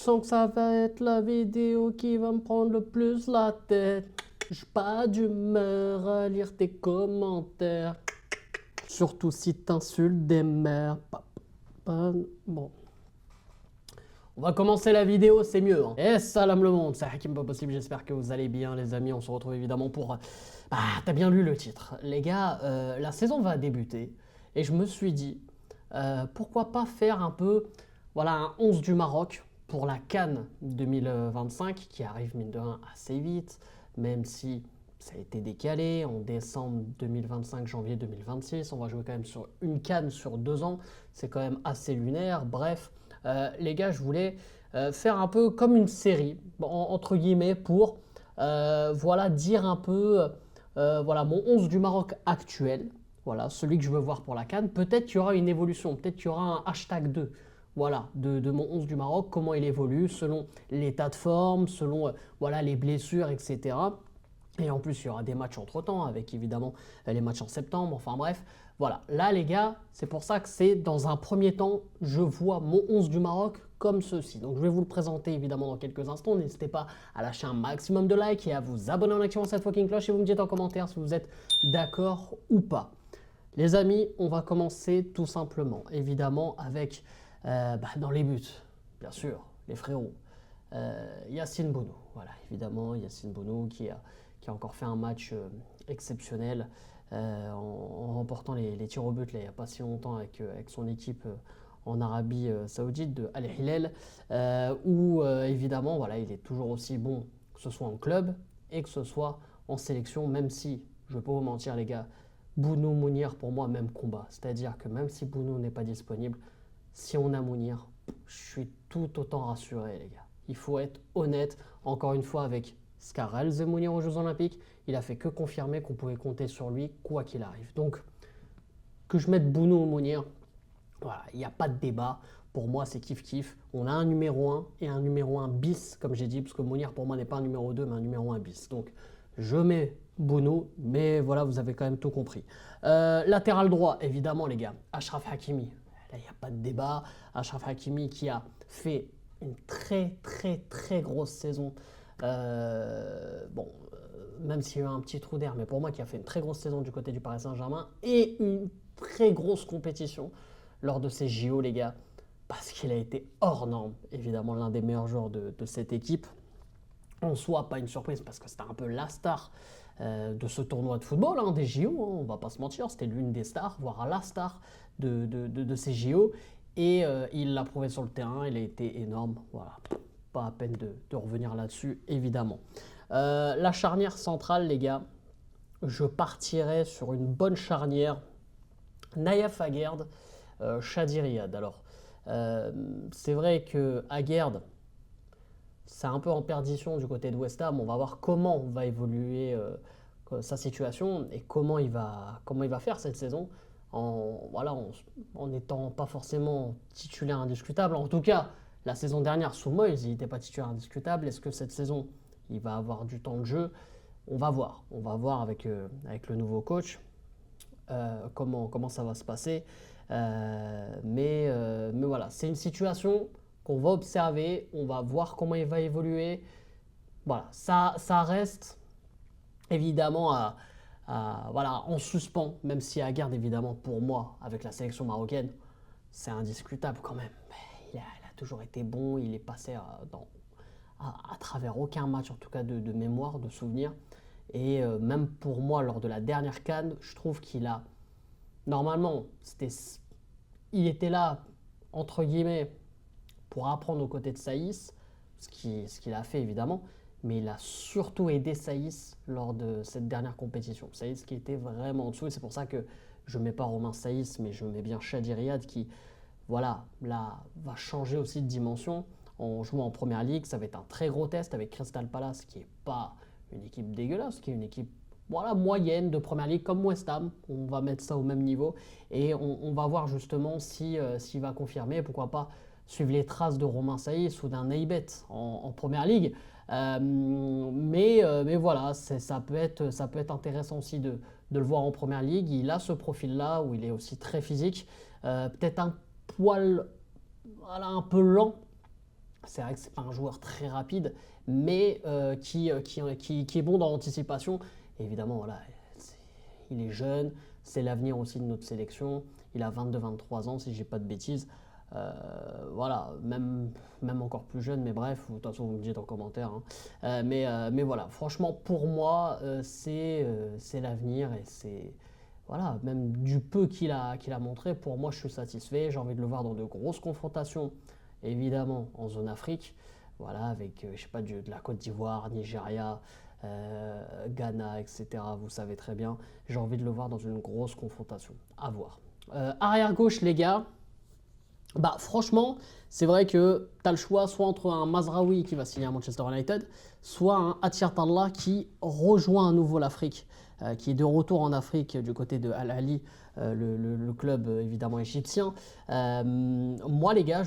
sens que ça va être la vidéo qui va me prendre le plus la tête. J'ai pas d'humeur à lire tes commentaires. Surtout si t'insultes des mères. Bon. On va commencer la vidéo, c'est mieux. Et salam le monde, c'est Hakim Pas Possible, j'espère que vous allez bien les amis. On se retrouve évidemment pour... t'as bien lu le titre. Les gars, la saison va débuter. Et je me suis dit, pourquoi pas faire un peu, voilà, un 11 du Maroc pour la CAN 2025 qui arrive mine de rien assez vite, même si ça a été décalé en décembre 2025, janvier 2026. On va jouer quand même sur une CAN sur 2 ans. C'est quand même assez lunaire. Bref, les gars, je voulais faire un peu comme une série, entre guillemets, pour voilà, dire un peu voilà, mon 11 du Maroc actuel. Voilà, celui que je veux voir pour la CAN. Peut-être qu'il y aura une évolution, peut-être qu'il y aura un hashtag 2. Voilà, de mon 11 du Maroc, comment il évolue selon l'état de forme, selon voilà, les blessures, etc. Et en plus, il y aura des matchs entre-temps, avec évidemment les matchs en septembre, enfin bref. Voilà, là les gars, c'est pour ça que c'est dans un premier temps, je vois mon 11 du Maroc comme ceci. Donc je vais vous le présenter évidemment dans quelques instants. N'hésitez pas à lâcher un maximum de likes et à vous abonner en activant cette fucking cloche et vous me dites en commentaire si vous êtes d'accord ou pas. Les amis, on va commencer tout simplement, évidemment, avec dans les buts, bien sûr, les frérots. Yacine Bounou, voilà, évidemment, Yacine Bounou qui a encore fait un match exceptionnel en remportant les tirs au but là, il n'y a pas si longtemps avec son équipe en Arabie Saoudite de Al Hilal, où évidemment, voilà, il est toujours aussi bon, que ce soit en club et que ce soit en sélection, même si, je ne vais pas vous mentir les gars, Bounou, Mounir, pour moi, même combat. C'est-à-dire que même si Bounou n'est pas disponible, si on a Mounir, je suis tout autant rassuré, les gars. Il faut être honnête, encore une fois, avec ce qu'a réalisé Mounir aux Jeux Olympiques. Il a fait que confirmer qu'on pouvait compter sur lui, quoi qu'il arrive. Donc, que je mette Bounou ou Mounir, voilà, il n'y a pas de débat. Pour moi, c'est kiff-kiff. On a un numéro 1 et un numéro 1 bis, comme j'ai dit, parce que Mounir, pour moi, n'est pas un numéro 2, mais un numéro 1 bis. Donc, je mets Bounou, mais voilà, vous avez quand même tout compris. Latéral droit, évidemment, les gars. Achraf Hakimi. Là, il n'y a pas de débat. Achraf Hakimi qui a fait une très grosse saison. Même s'il y a eu un petit trou d'air, mais pour moi, qui a fait une très grosse saison du côté du Paris Saint-Germain et une très grosse compétition lors de ces JO, les gars, parce qu'il a été hors norme, évidemment, l'un des meilleurs joueurs de cette équipe. En soi, pas une surprise parce que c'était un peu la star de ce tournoi de football, hein, des JO, hein, on va pas se mentir, c'était l'une des stars, voire la star de ces JO. Et il l'a prouvé sur le terrain, il a été énorme, voilà, pas à peine de revenir là-dessus, évidemment. La charnière centrale, les gars, je partirais sur une bonne charnière. Nayef Aguerd, Chadi Riyad. Alors, c'est vrai que Aguerd, c'est un peu en perdition du côté de West Ham. On va voir comment va évoluer sa situation et comment il va faire cette saison en n'étant pas forcément titulaire indiscutable. En tout cas, la saison dernière, sous Moyes, il n'était pas titulaire indiscutable. Est-ce que cette saison, il va avoir du temps de jeu? On va voir. On va voir avec le nouveau coach comment ça va se passer. Mais voilà, c'est une situation qu'on va observer, on va voir comment il va évoluer. Voilà, ça reste évidemment voilà, en suspens, même si Aguerd, évidemment, pour moi, avec la sélection marocaine, c'est indiscutable quand même. Il a toujours été bon, il est passé à travers aucun match, en tout cas de mémoire, de souvenir. Et même pour moi, lors de la dernière CAN, je trouve qu'il a, normalement, il était là, entre guillemets, pour apprendre aux côtés de Saïs, ce qu'il a fait évidemment, mais il a surtout aidé Saïs lors de cette dernière compétition. Saïs qui était vraiment en dessous, et c'est pour ça que je ne mets pas Romain Saïs, mais je mets bien Chadi Riyad qui, voilà, là, va changer aussi de dimension en jouant en Première Ligue. Ça va être un très gros test avec Crystal Palace, qui n'est pas une équipe dégueulasse, qui est une équipe voilà, moyenne de Première Ligue comme West Ham. On va mettre ça au même niveau et on va voir justement s'il va confirmer, pourquoi pas suivre les traces de Romain Saïs ou d'un Neybet en Première Ligue. Mais voilà, ça peut être intéressant aussi de le voir en Première Ligue. Il a ce profil-là où il est aussi très physique, peut-être un poil voilà, un peu lent C'est vrai que c'est pas un joueur très rapide, mais qui est bon dans l'anticipation. Évidemment, voilà, il est jeune, c'est l'avenir aussi de notre sélection. Il a 22-23 ans, si je dis pas de bêtises. Voilà, même encore plus jeune, mais bref, de toute façon, vous me dites en commentaire, hein. Mais voilà, franchement, pour moi, c'est l'avenir et c'est. Voilà, même du peu qu'il a montré, pour moi, je suis satisfait. J'ai envie de le voir dans de grosses confrontations, évidemment, en zone Afrique. Voilà, avec, je sais pas, de la Côte d'Ivoire, Nigeria, Ghana, etc. Vous savez très bien. J'ai envie de le voir dans une grosse confrontation. À voir. Arrière gauche, les gars. Bah, franchement, c'est vrai que tu as le choix soit entre un Mazraoui qui va signer à Manchester United, soit un Attiyar Tallah qui rejoint à nouveau l'Afrique, qui est de retour en Afrique du côté de Al Ahly, le club évidemment égyptien. Moi, les gars,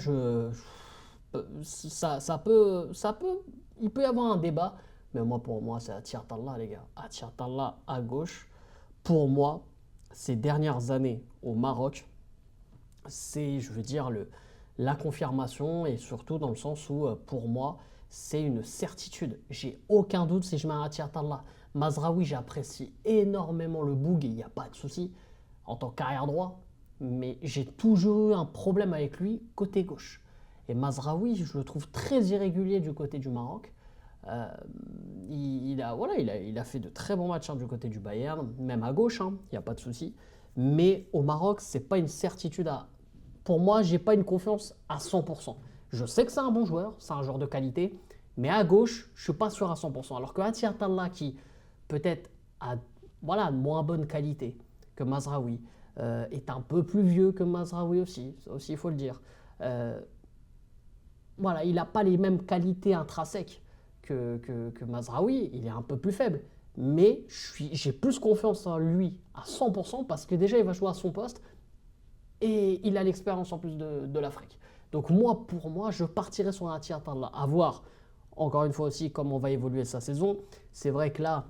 il peut y avoir un débat, mais moi, pour moi, c'est Attiyar Tallah, les gars. Attiyar Tallah à gauche, pour moi, ces dernières années au Maroc, c'est, je veux dire, la confirmation et surtout dans le sens où, pour moi, c'est une certitude. J'ai aucun doute si je mets un Attiyar Tallah. Mazraoui, j'apprécie énormément le boug, il n'y a pas de souci en tant qu'arrière droit, mais j'ai toujours eu un problème avec lui côté gauche. Et Mazraoui, je le trouve très irrégulier du côté du Maroc. Il a fait de très bons matchs, hein, du côté du Bayern, même à gauche, il n'y a pas de souci. Mais au Maroc, c'est pas une certitude pour moi, j'ai pas une confiance à 100%. Je sais que c'est un bon joueur, c'est un joueur de qualité, mais à gauche, je suis pas sûr à 100%. Alors que Attiyar Tallah, qui peut-être a voilà, moins bonne qualité que Mazraoui, est un peu plus vieux que Mazraoui aussi, ça aussi il faut le dire. Voilà, il n'a pas les mêmes qualités intrinsèques que Mazraoui, il est un peu plus faible. Mais j'ai plus confiance en lui à 100% parce que déjà il va jouer à son poste et il a l'expérience en plus de l'Afrique. Donc moi, pour moi, je partirais sur un Attiyar Tallah. À voir, encore une fois aussi, comment va évoluer sa saison. C'est vrai que là,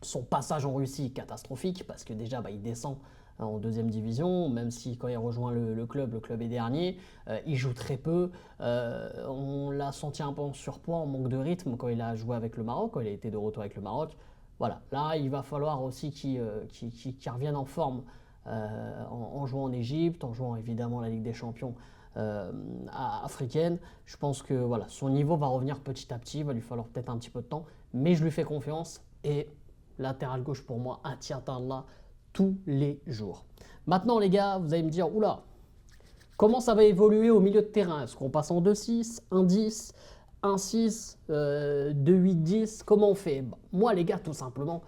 son passage en Russie est catastrophique parce que déjà, il descend en deuxième division, même si quand il rejoint le club est dernier. Il joue très peu. On l'a senti un peu en surpoids, en manque de rythme quand il a joué avec le Maroc, quand il a été de retour avec le Maroc. Voilà, là, il va falloir aussi qu'il revienne en forme en jouant en Égypte, en jouant évidemment la Ligue des Champions africaine. Je pense que voilà, son niveau va revenir petit à petit, il va lui falloir peut-être un petit peu de temps, mais je lui fais confiance et latéral gauche pour moi, Attiyar Tallah tous les jours. Maintenant les gars, vous allez me dire, oula, comment ça va évoluer au milieu de terrain? Est-ce qu'on passe en 2-6, 1-10, 1-6, 2-8-10? Comment on fait? Moi les gars, tout simplement,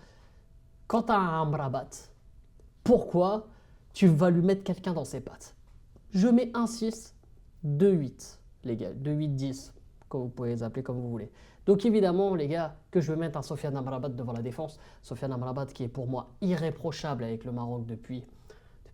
quand tu as un Amrabat, pourquoi tu vas lui mettre quelqu'un dans ses pattes? Je mets 1-6, 2-8, les gars, 2-8-10, comme vous pouvez les appeler comme vous voulez. Donc évidemment, les gars, que je vais mettre un Sofiane Amrabat devant la défense. Sofiane Amrabat qui est pour moi irréprochable avec le Maroc depuis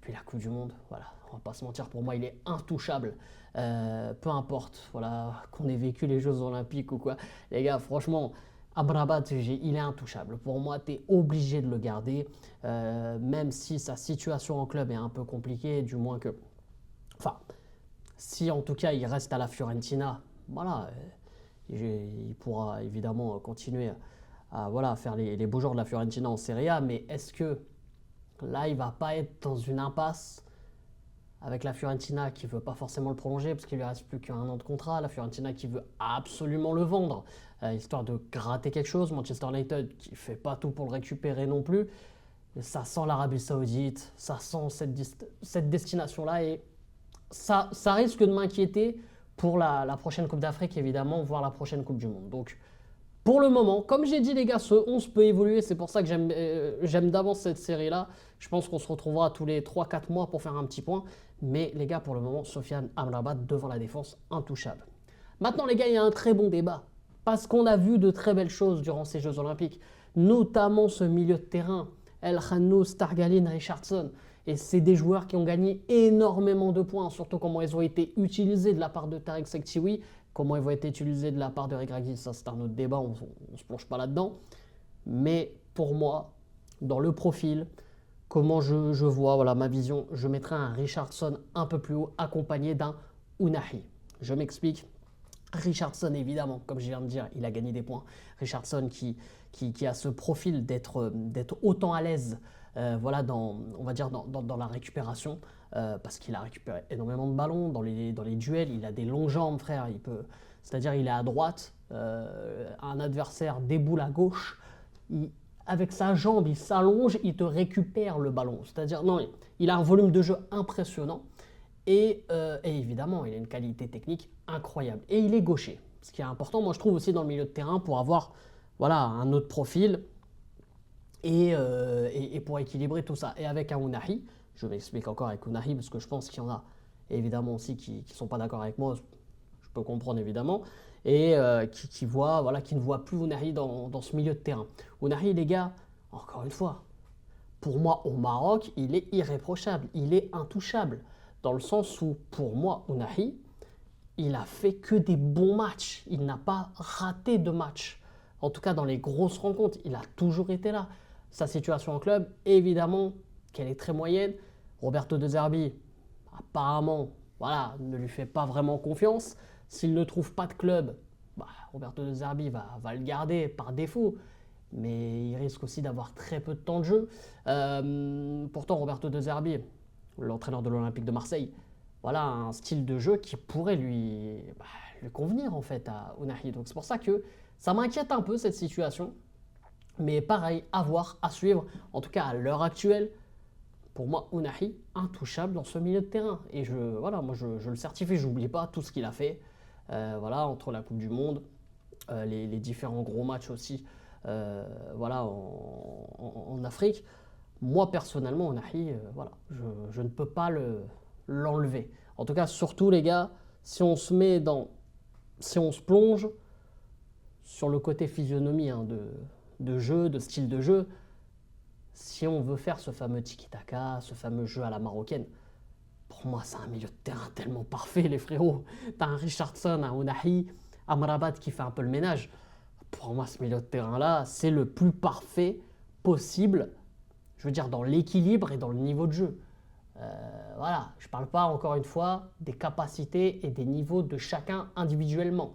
la Coupe du Monde. Voilà, on va pas se mentir, pour moi, il est intouchable. Peu importe, voilà, qu'on ait vécu les Jeux Olympiques ou quoi. Les gars, franchement, Amrabat, il est intouchable. Pour moi, tu es obligé de le garder, même si sa situation en club est un peu compliquée, du moins que... Enfin, si en tout cas il reste à la Fiorentina, voilà, il pourra évidemment continuer à voilà, faire les beaux jours de la Fiorentina en Serie A, mais est-ce que là, il ne va pas être dans une impasse avec la Fiorentina qui ne veut pas forcément le prolonger parce qu'il lui reste plus qu'un an de contrat, la Fiorentina qui veut absolument le vendre, histoire de gratter quelque chose, Manchester United qui ne fait pas tout pour le récupérer non plus. Ça sent l'Arabie Saoudite, ça sent cette destination-là et ça risque de m'inquiéter pour la prochaine Coupe d'Afrique, évidemment, voire la prochaine Coupe du Monde. Donc, pour le moment, comme j'ai dit les gars, ce 11 peut évoluer, c'est pour ça que j'aime d'avance cette série-là. Je pense qu'on se retrouvera tous les 3-4 mois pour faire un petit point. Mais les gars, pour le moment, Sofiane Amrabat devant la défense, intouchable. Maintenant les gars, il y a un très bon débat. Parce qu'on a vu de très belles choses durant ces Jeux Olympiques. Notamment ce milieu de terrain, El Khannous, Targalin, Richardson. Et c'est des joueurs qui ont gagné énormément de points, surtout comment ils ont été utilisés de la part de Tarek Sekhtioui. Comment ils vont être utilisés de la part de Regragui, ça c'est un autre débat, on ne se plonge pas là-dedans. Mais pour moi, dans le profil, comment je vois, voilà ma vision, je mettrai un Richardson un peu plus haut, accompagné d'un Ounahi. Je m'explique. Richardson, évidemment, comme je viens de dire, il a gagné des points. Richardson qui a ce profil d'être autant à l'aise voilà, on va dire dans la récupération, parce qu'il a récupéré énormément de ballons dans les duels. Il a des longues jambes, frère. C'est-à-dire il est à droite, un adversaire déboule à gauche. Avec sa jambe, il s'allonge, il te récupère le ballon. C'est-à-dire, non, il a un volume de jeu impressionnant. Et évidemment, il a une qualité technique incroyable. Et il est gaucher, ce qui est important, moi je trouve aussi dans le milieu de terrain pour avoir voilà, un autre profil et pour équilibrer tout ça. Et avec un Ounahi, je m'explique encore avec Ounahi parce que je pense qu'il y en a évidemment aussi qui ne sont pas d'accord avec moi, je peux comprendre évidemment, et qui ne voient plus Ounahi dans ce milieu de terrain. Ounahi, les gars, encore une fois, pour moi au Maroc, il est irréprochable, il est intouchable. Dans le sens où, pour moi, Ounahi, il a fait que des bons matchs. Il n'a pas raté de match. En tout cas, dans les grosses rencontres, il a toujours été là. Sa situation en club, évidemment, qu'elle est très moyenne. Roberto De Zerbi, apparemment, voilà, ne lui fait pas vraiment confiance. S'il ne trouve pas de club, Roberto De Zerbi va le garder par défaut. Mais il risque aussi d'avoir très peu de temps de jeu. Pourtant, Roberto De Zerbi, l'entraîneur de l'Olympique de Marseille, voilà un style de jeu qui pourrait lui convenir en fait à Ounahi. Donc c'est pour ça que ça m'inquiète un peu cette situation. Mais pareil, à voir, à suivre. En tout cas, à l'heure actuelle, pour moi, Ounahi, intouchable dans ce milieu de terrain. Et moi je le certifie, je n'oublie pas tout ce qu'il a fait. Voilà, entre la Coupe du Monde, les différents gros matchs aussi voilà, en Afrique. Moi, personnellement, Ounahi, voilà, je ne peux pas l'enlever. En tout cas, surtout, les gars, si on se plonge sur le côté physionomie de jeu, de style de jeu, si on veut faire ce fameux tiki-taka, ce fameux jeu à la marocaine, pour moi, c'est un milieu de terrain tellement parfait, les frérots. T'as un Richardson, un Ounahi, Amrabat qui fait un peu le ménage. Pour moi, ce milieu de terrain-là, c'est le plus parfait possible, je veux dire, dans l'équilibre et dans le niveau de jeu. Voilà, je ne parle pas encore une fois des capacités et des niveaux de chacun individuellement.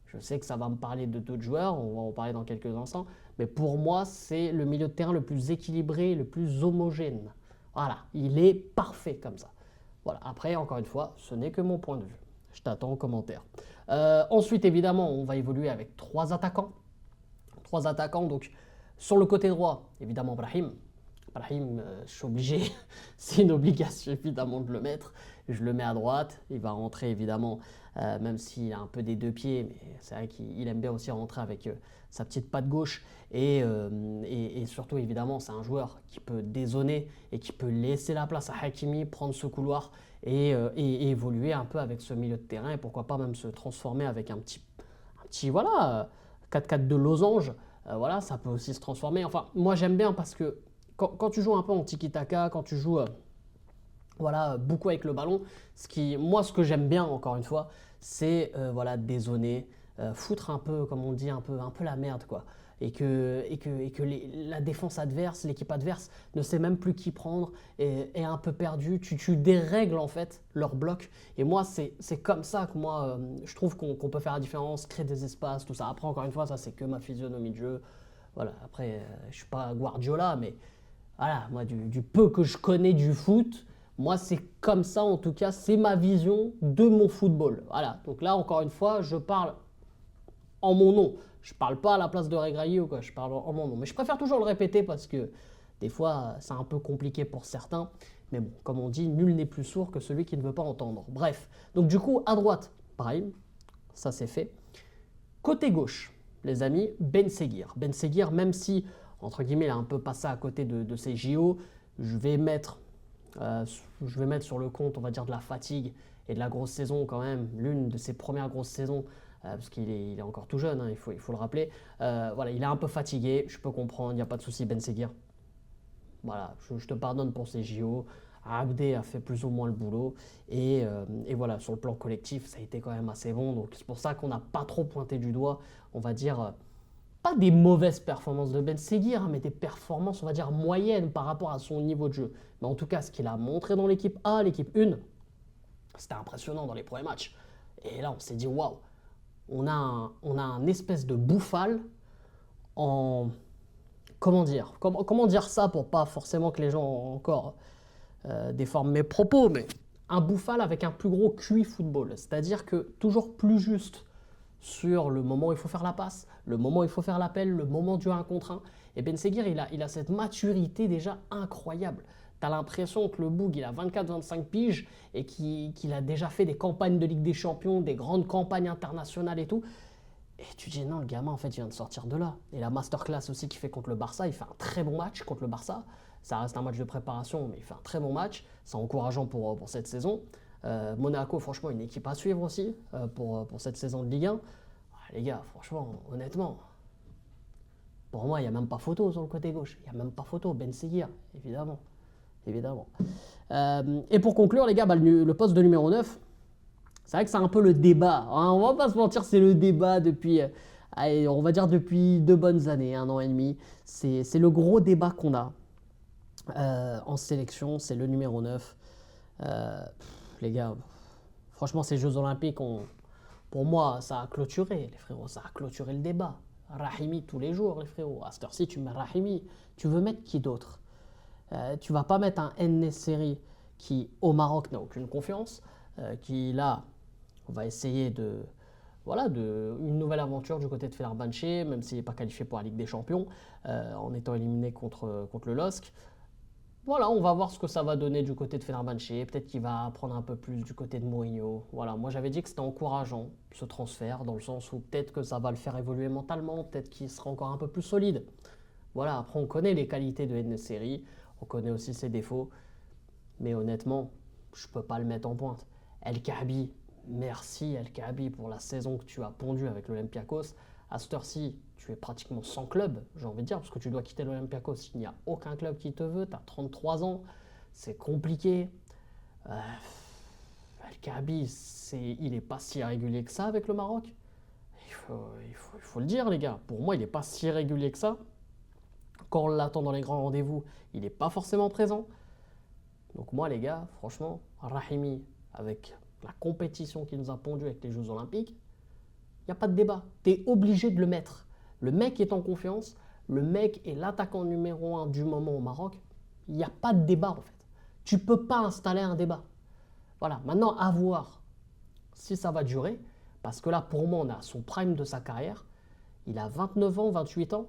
Je sais que ça va me parler de d'autres joueurs, on va en parler dans quelques instants, mais pour moi, c'est le milieu de terrain le plus équilibré, le plus homogène. Voilà, il est parfait comme ça. Voilà, après, encore une fois, ce n'est que mon point de vue. Je t'attends en commentaire. Ensuite, évidemment, on va évoluer avec trois attaquants. Trois attaquants, donc sur le côté droit, évidemment, Brahim. Brahim, je suis obligé, c'est une obligation évidemment de le mettre. Je le mets à droite, il va rentrer évidemment, même s'il a un peu des deux pieds, mais c'est vrai qu'il aime bien aussi rentrer avec sa petite patte gauche. Et surtout, évidemment, c'est un joueur qui peut dézonner et qui peut laisser la place à Hakimi, prendre ce couloir et évoluer un peu avec ce milieu de terrain. Et pourquoi pas même se transformer avec un petit voilà, 4-4 de losange. Voilà, ça peut aussi se transformer. Enfin, moi j'aime bien parce que quand tu joues un peu en tiki-taka, quand tu joues voilà, beaucoup avec le ballon, ce que j'aime bien, encore une fois, c'est voilà, dézonner, foutre un peu, comme on dit, un peu la merde, quoi. Et que la défense adverse, l'équipe adverse, ne sait même plus qui prendre, est un peu perdue. Tu dérègles en fait leur bloc. Et moi, c'est comme ça que moi, je trouve qu'on peut faire la différence, créer des espaces, tout ça. Après, encore une fois, ça, c'est que ma physionomie de jeu. Voilà, après, je ne suis pas Guardiola, mais voilà, moi, du peu que je connais du foot, moi, c'est comme ça, en tout cas, c'est ma vision de mon football. Voilà, donc là, encore une fois, je parle en mon nom. Je ne parle pas à la place de Regrailly ou quoi, je parle en mon nom. Mais je préfère toujours le répéter parce que des fois, c'est un peu compliqué pour certains. Mais bon, comme on dit, nul n'est plus sourd que celui qui ne veut pas entendre. Bref, donc du coup, à droite, Brahim, ça c'est fait. Côté gauche, les amis, Ben Seguir. Ben Seguir, même si, entre guillemets, il a un peu passé à côté de ses JO, je vais mettre sur le compte, on va dire, de la fatigue et de la grosse saison quand même, l'une de ses premières grosses saisons, parce qu'il est encore tout jeune, hein, il faut le rappeler. Voilà, il est un peu fatigué, je peux comprendre, il n'y a pas de souci, Ben Seguir. Voilà, je te pardonne pour ces JO. Abdé a fait plus ou moins le boulot. Et voilà, sur le plan collectif, ça a été quand même assez bon. Donc c'est pour ça qu'on n'a pas trop pointé du doigt, on va dire, pas des mauvaises performances de Ben Seguir, hein, mais des performances, on va dire, moyennes par rapport à son niveau de jeu. Mais en tout cas, ce qu'il a montré dans l'équipe A, l'équipe 1, c'était impressionnant dans les premiers matchs. Et là, on s'est dit, waouh, on a un espèce de bouffal en... Comment dire? Comment dire ça pour pas forcément que les gens encore déforment mes propos, mais un bouffal avec un plus gros QI football. C'est-à-dire que toujours plus juste sur le moment où il faut faire la passe, le moment où il faut faire l'appel, le moment du 1 contre 1. Et Ben Seguir, il a cette maturité déjà incroyable. Tu as l'impression que le Boug, il a 24-25 piges et qu'il a déjà fait des campagnes de Ligue des Champions, des grandes campagnes internationales et tout. Et tu dis non, le gamin, en fait, il vient de sortir de là. Et la masterclass aussi qu'il fait contre le Barça, il fait un très bon match contre le Barça. Ça reste un match de préparation, mais il fait un très bon match. C'est encourageant pour cette saison. Monaco, franchement, une équipe à suivre aussi pour cette saison de Ligue 1. Les gars, franchement, honnêtement, pour moi, il n'y a même pas photo sur le côté gauche. Il n'y a même pas photo. Ben Seguir, évidemment. Évidemment. Et pour conclure, les gars, le poste de numéro 9, c'est vrai que c'est un peu le débat. Hein, on va pas se mentir, c'est le débat depuis, allez, on va dire depuis 2 bonnes années, 1 an et demi. C'est le gros débat qu'on a en sélection, c'est le numéro 9. Les gars, franchement, ces Jeux Olympiques, pour moi, ça a clôturé, les frérots. Ça a clôturé le débat. Rahimi tous les jours, les frérots. À cette heure-ci, tu mets Rahimi. Tu veux mettre qui d'autre? Tu vas pas mettre un En-Nesyri qui, au Maroc, n'a aucune confiance, qui, là, on va essayer une nouvelle aventure du côté de Fenerbahçe, même s'il n'est pas qualifié pour la Ligue des Champions, en étant éliminé contre le LOSC. Voilà, on va voir ce que ça va donner du côté de Fenerbahçe. Peut-être qu'il va apprendre un peu plus du côté de Mourinho. Voilà, moi j'avais dit que c'était encourageant ce transfert, dans le sens où peut-être que ça va le faire évoluer mentalement, peut-être qu'il sera encore un peu plus solide. Voilà, après on connaît les qualités de En-Nesyri, on connaît aussi ses défauts, mais honnêtement, je ne peux pas le mettre en pointe. El Kaabi, merci El Kaabi pour la saison que tu as pondue avec l'Olympiakos. À cette heure-ci, tu es pratiquement sans club, j'ai envie de dire, parce que tu dois quitter l'Olympiakos. Il n'y a aucun club qui te veut, tu as 33 ans, c'est compliqué. El Kaabi, il n'est pas si régulier que ça avec le Maroc. Il faut le dire, les gars. Pour moi, il n'est pas si régulier que ça. Quand on l'attend dans les grands rendez-vous, il n'est pas forcément présent. Donc moi, les gars, franchement, Rahimi, avec la compétition qui nous a pondu avec les Jeux Olympiques, il n'y a pas de débat. Tu es obligé de le mettre. Le mec est en confiance. Le mec est l'attaquant numéro 1 du moment au Maroc. Il n'y a pas de débat, en fait. Tu ne peux pas installer un débat. Voilà, maintenant, à voir si ça va durer. Parce que là, pour moi, on a son prime de sa carrière. Il a 29 ans, 28 ans.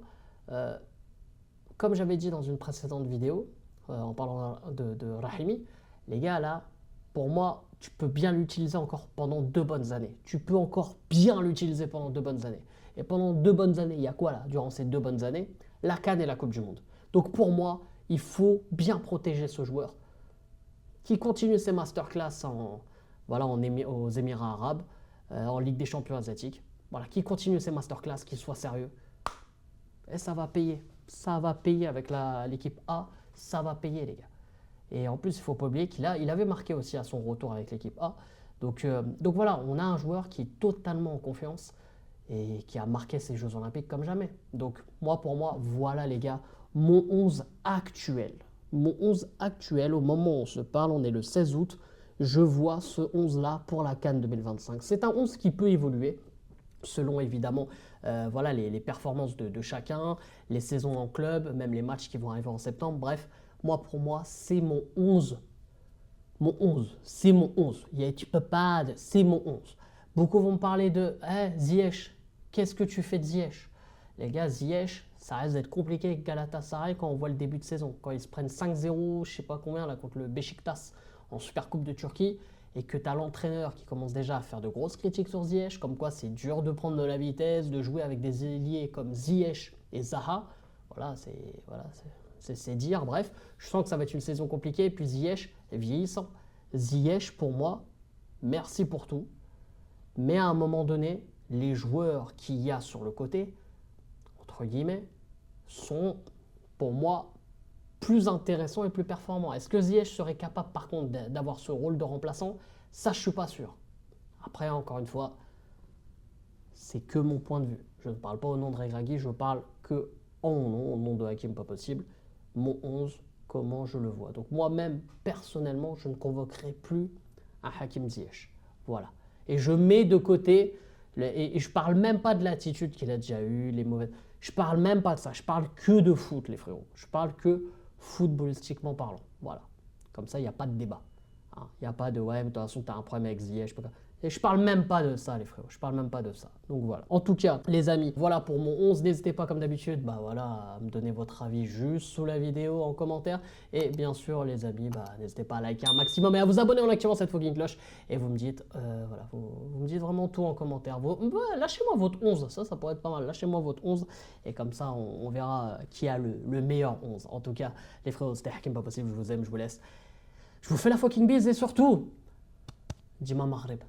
Comme j'avais dit dans une précédente vidéo, en parlant de Rahimi, les gars, là, pour moi, tu peux bien l'utiliser encore pendant 2 bonnes années. Tu peux encore bien l'utiliser pendant 2 bonnes années. Et pendant 2 bonnes années, il y a quoi là, durant ces 2 bonnes années? La CAN et la Coupe du Monde. Donc pour moi, il faut bien protéger ce joueur qui continue ses masterclass aux Émirats arabes, en Ligue des champions asiatiques. Voilà, qui continue ses masterclass, qu'il soit sérieux. Et ça va payer. Ça va payer avec l'équipe A. Ça va payer, les gars. Et en plus, il ne faut pas oublier qu'il avait marqué aussi à son retour avec l'équipe A. Donc voilà, on a un joueur qui est totalement en confiance et qui a marqué ses Jeux Olympiques comme jamais. Donc pour moi, voilà les gars, mon 11 actuel. Mon 11 actuel, au moment où on se parle, on est le 16 août, je vois ce 11-là pour la CAN 2025. C'est un 11 qui peut évoluer selon évidemment les performances de chacun, les saisons en club, même les matchs qui vont arriver en septembre. Bref, pour moi, c'est mon 11. Mon 11, c'est mon 11. Tu peux pas, c'est mon 11. Beaucoup vont me parler de Ziyech. Qu'est-ce que tu fais de Ziyech? Les gars, Ziyech, ça reste d'être compliqué avec Galatasaray quand on voit le début de saison. Quand ils se prennent 5-0, je sais pas combien, là, contre le Beşiktaş en Supercoupe de Turquie, et que tu as l'entraîneur qui commence déjà à faire de grosses critiques sur Ziyech, comme quoi c'est dur de prendre de la vitesse, de jouer avec des ailiers comme Ziyech et Zaha. C'est dire. Bref, je sens que ça va être une saison compliquée. Et puis Ziyech est vieillissant. Ziyech, pour moi, merci pour tout. Mais à un moment donné, les joueurs qu'il y a sur le côté, entre guillemets, sont pour moi plus intéressants et plus performants. Est-ce que Ziyech serait capable par contre d'avoir ce rôle de remplaçant? Ça, je ne suis pas sûr. Après, encore une fois, c'est que mon point de vue. Je ne parle pas au nom de Regragui, je parle que au nom de Hakim Pas Possible. Mon 11, comment je le vois. Donc moi-même, personnellement, je ne convoquerai plus un Hakim Ziyech. Voilà. Et je mets de côté Et je parle même pas de l'attitude qu'il a déjà eue, les mauvaises. Je parle même pas de ça. Je parle que de foot, les frérots. Je parle que footballistiquement parlant. Voilà. Comme ça, il n'y a pas de débat. Il n'y a pas de ouais, mais de toute façon, tu as un problème avec Ziyech. Je sais pas quoi. Et je parle même pas de ça, les frérots. Je parle même pas de ça. Donc voilà. En tout cas, les amis, voilà pour mon 11. N'hésitez pas, comme d'habitude, bah voilà, à me donner votre avis juste sous la vidéo en commentaire. Et bien sûr, les amis, bah n'hésitez pas à liker un maximum et à vous abonner en activant cette fucking cloche. Et vous me dites, voilà, vous me dites vraiment tout en commentaire. Lâchez-moi votre 11. Ça pourrait être pas mal. Lâchez-moi votre 11. Et comme ça, on verra qui a le meilleur 11. En tout cas, les frérots, c'était Hakim pas possible. Je vous aime, je vous laisse. Je vous fais la fucking bise et surtout, dis-moi Maghreb.